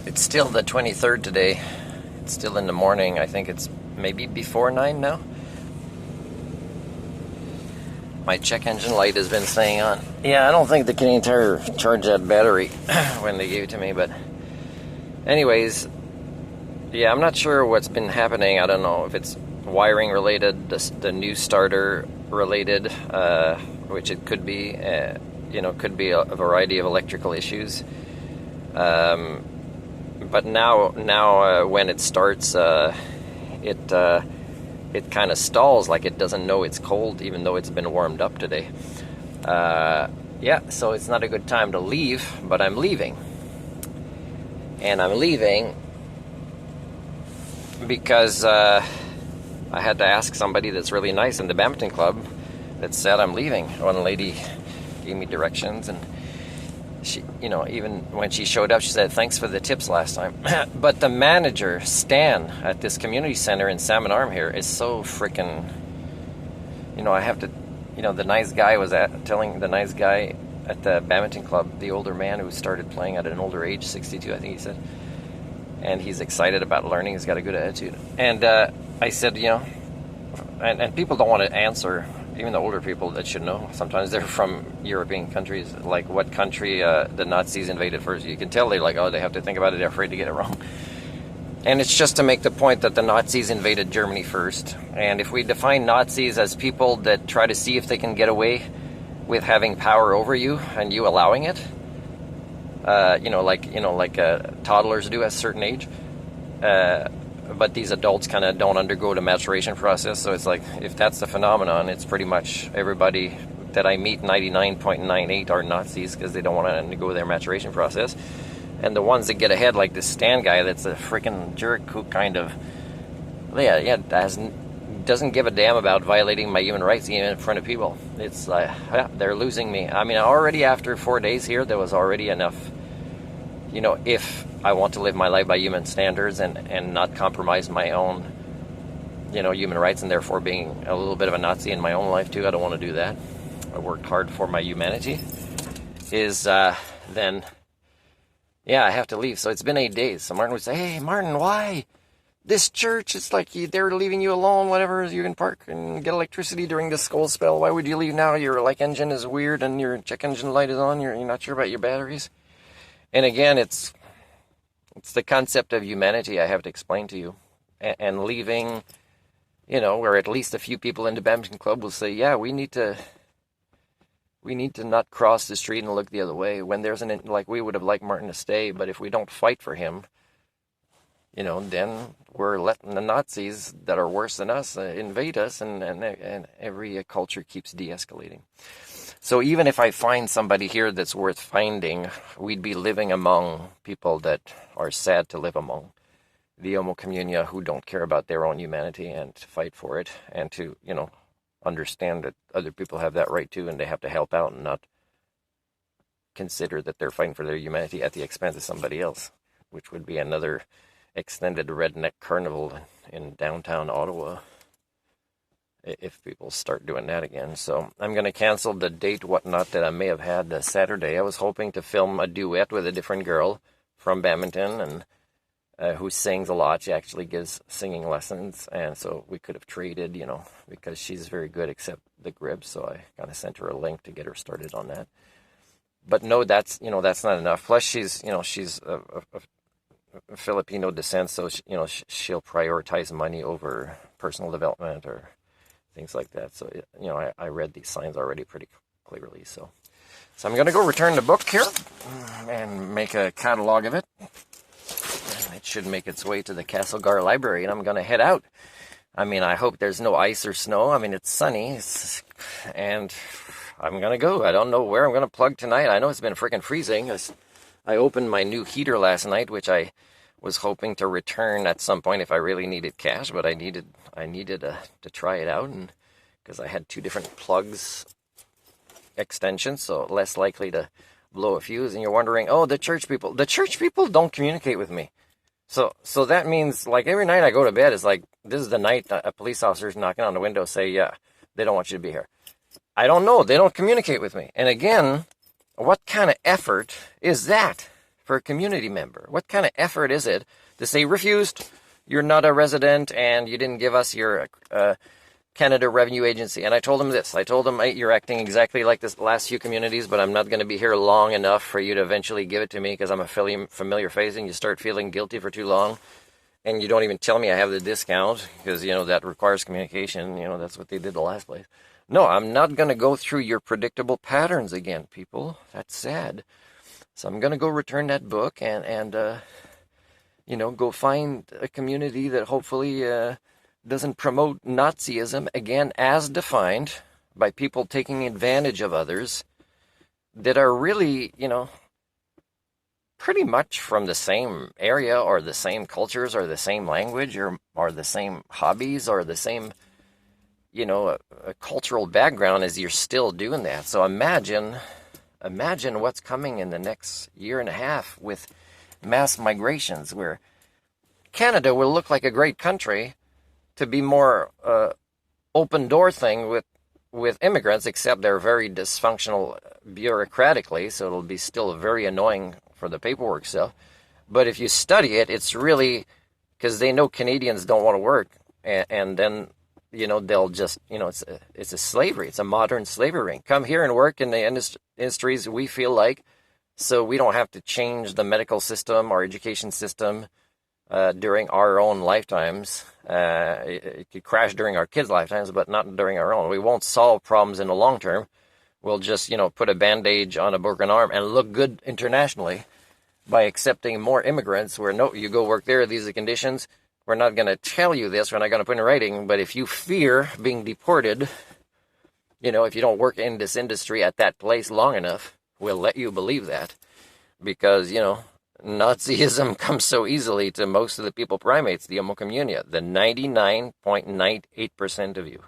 It's still the 23rd today. It's still in the morning. I think it's maybe before 9 now. My check engine light has been staying on. Yeah, I don't think the Canadian Tire charged that battery when they gave it to me, but anyways, yeah, I'm not sure what's been happening. I don't know if it's wiring related, the new starter related, which it could be. Could be a variety of electrical issues. But now when it starts, it kind of stalls, like it doesn't know it's cold, even though it's been warmed up today. Yeah, so it's not a good time to leave, but I'm leaving. And I'm leaving because I had to ask somebody that's really nice in the Badminton Club that said I'm leaving. One lady gave me directions, and she, even when she showed up, she said, "Thanks for the tips last time." But the manager, Stan, at this community center in Salmon Arm here is so freaking, I have to, the nice guy was telling the nice guy at the Badminton Club, the older man who started playing at an older age, 62, I think he said, and he's excited about learning, he's got a good attitude. And I said, and people don't want to answer, even the older people that should know. Sometimes they're from European countries, like what country the Nazis invaded first. You can tell they're like, they have to think about it, they're afraid to get it wrong. And it's just to make the point that the Nazis invaded Germany first. And if we define Nazis as people that try to see if they can get away with having power over you and you allowing it, like toddlers do at a certain age, but these adults kind of don't undergo the maturation process. So it's like, if that's the phenomenon, it's pretty much everybody that I meet, 99.98 are Nazis because they don't want to undergo their maturation process. And the ones that get ahead, like this Stan guy that's a freaking jerk who kind of, doesn't give a damn about violating my human rights even in front of people. It's like, they're losing me. I mean, already after 4 days here, there was already enough, if I want to live my life by human standards and not compromise my own, human rights, and therefore being a little bit of a Nazi in my own life too. I don't want to do that. I worked hard for my humanity. Then I have to leave. So it's been 8 days. So Martin would say, "Hey, Martin, why? This church, it's like they're leaving you alone, whatever. You can park and get electricity during this cold spell. Why would you leave now? Your engine is weird and your check engine light is on. You're not sure about your batteries." And again, it's the concept of humanity I have to explain to you. And leaving, where at least a few people in the Badminton Club will say, "Yeah, we need to not cross the street and look the other way." When there's we would have liked Martin to stay, but if we don't fight for him, then we're letting the Nazis that are worse than us invade us, and every culture keeps de-escalating. So even if I find somebody here that's worth finding, we'd be living among people that are sad to live among. The Homo communia who don't care about their own humanity and to fight for it, and to, understand that other people have that right too, and they have to help out and not consider that they're fighting for their humanity at the expense of somebody else, which would be another extended redneck carnival in downtown Ottawa if people start doing that again. So I'm going to cancel the date, whatnot, that I may have had Saturday. I was hoping to film a duet with a different girl from Badminton, and who sings a lot. She actually gives singing lessons, and so we could have traded, because she's very good except the grip. So I kind of sent her a link to get her started on that. But no, that's not enough. Plus, she's a Filipino descent, so she'll prioritize money over personal development or things like that. So I read these signs already pretty clearly. So I'm going to go return the book here and make a catalog of it. It should make its way to the Castlegar Library, and I'm going to head out. I mean, I hope there's no ice or snow. I mean, it's sunny, and I'm going to go. I don't know where I'm going to plug tonight. I know it's been freaking freezing. I opened my new heater last night, which I was hoping to return at some point if I really needed cash, but I needed to try it out, and because I had 2 different plugs extensions, so less likely to blow a fuse. And you're wondering, the church people don't communicate with me. So that means, like, every night I go to bed, it's like, this is the night a police officer's knocking on the window, say, "Yeah, they don't want you to be here." I don't know. They don't communicate with me. And again, what kind of effort is that for a community member? What kind of effort is it to say, refused, you're not a resident and you didn't give us your Canada Revenue Agency? And I told them this. I told them, you're acting exactly like this last few communities, but I'm not going to be here long enough for you to eventually give it to me because I'm a familiar face, and you start feeling guilty for too long. And you don't even tell me I have the discount because, that requires communication. That's what they did the last place. No, I'm not going to go through your predictable patterns again, people. That's sad. So I'm going to go return that book and go find a community that hopefully doesn't promote Nazism, again, as defined by people taking advantage of others that are really, pretty much from the same area or the same cultures or the same language or the same hobbies or the same, a cultural background, as you're still doing that. So imagine what's coming in the next year and a half with mass migrations, where Canada will look like a great country to be more open door thing with immigrants, except they're very dysfunctional bureaucratically, so it'll be still very annoying for the paperwork stuff. But if you study it, it's really because they know Canadians don't want to work, and then they'll just it's a slavery. It's a modern slavery ring. Come here and work in the industries we feel like, so we don't have to change the medical system or education system during our own lifetimes. It could crash during our kids' lifetimes, but not during our own. We won't solve problems in the long term. We'll just, put a bandage on a broken arm and look good internationally by accepting more immigrants where, no, you go work there, these are the conditions. We're not going to tell you this. We're not going to put it in writing. But if you fear being deported, if you don't work in this industry at that place long enough, we'll let you believe that. Because, Nazism comes so easily to most of the people primates, the Homo communia, the 99.98% of you.